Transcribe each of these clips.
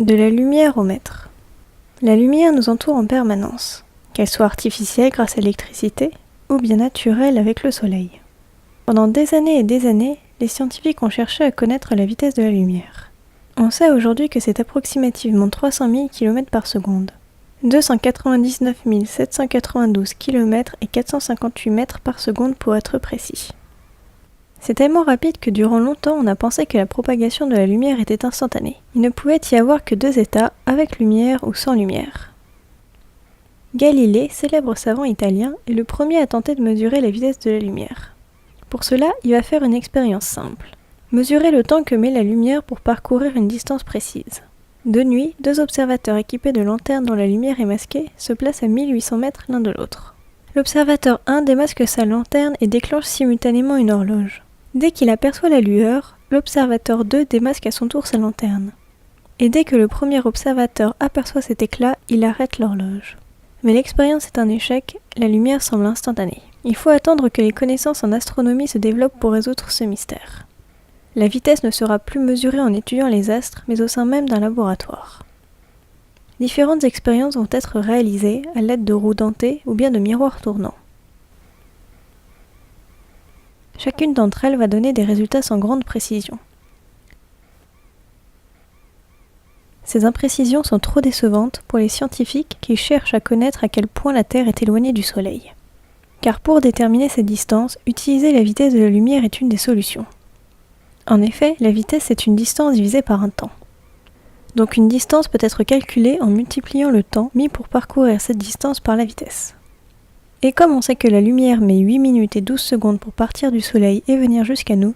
De la lumière au mètre. La lumière nous entoure en permanence, qu'elle soit artificielle grâce à l'électricité ou bien naturelle avec le soleil. Pendant des années, les scientifiques ont cherché à connaître la vitesse de la lumière. On sait aujourd'hui que c'est approximativement 300 000 km par seconde, 299 792 km et 458 mètres par seconde pour être précis. C'est tellement rapide que durant longtemps on a pensé que la propagation de la lumière était instantanée. Il ne pouvait y avoir que deux états, avec lumière ou sans lumière. Galilée, célèbre savant italien, est le premier à tenter de mesurer la vitesse de la lumière. Pour cela, il va faire une expérience simple. Mesurer le temps que met la lumière pour parcourir une distance précise. De nuit, deux observateurs équipés de lanternes dont la lumière est masquée se placent à 1800 mètres l'un de l'autre. L'observateur 1 démasque sa lanterne et déclenche simultanément une horloge. Dès qu'il aperçoit la lueur, l'observateur 2 démasque à son tour sa lanterne. Et dès que le premier observateur aperçoit cet éclat, il arrête l'horloge. Mais l'expérience est un échec, la lumière semble instantanée. Il faut attendre que les connaissances en astronomie se développent pour résoudre ce mystère. La vitesse ne sera plus mesurée en étudiant les astres, mais au sein même d'un laboratoire. Différentes expériences vont être réalisées à l'aide de roues dentées ou bien de miroirs tournants. Chacune d'entre elles va donner des résultats sans grande précision. Ces imprécisions sont trop décevantes pour les scientifiques qui cherchent à connaître à quel point la Terre est éloignée du Soleil. Car pour déterminer cette distance, utiliser la vitesse de la lumière est une des solutions. En effet, la vitesse est une distance divisée par un temps. Donc une distance peut être calculée en multipliant le temps mis pour parcourir cette distance par la vitesse. Et comme on sait que la lumière met 8 minutes et 12 secondes pour partir du Soleil et venir jusqu'à nous,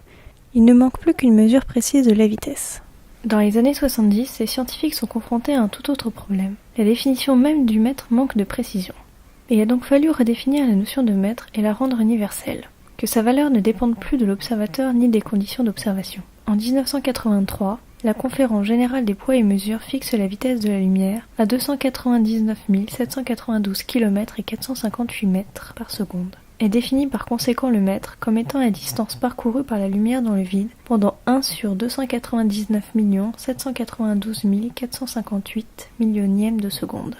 il ne manque plus qu'une mesure précise de la vitesse. Dans les années 70, les scientifiques sont confrontés à un tout autre problème. La définition même du mètre manque de précision. Et il a donc fallu redéfinir la notion de mètre et la rendre universelle, que sa valeur ne dépende plus de l'observateur ni des conditions d'observation. En 1983, la Conférence générale des poids et mesures fixe la vitesse de la lumière à 299 792 km et 458 mètres par seconde, et définit par conséquent le mètre comme étant la distance parcourue par la lumière dans le vide pendant 1 sur 299 792 458 millionièmes de seconde.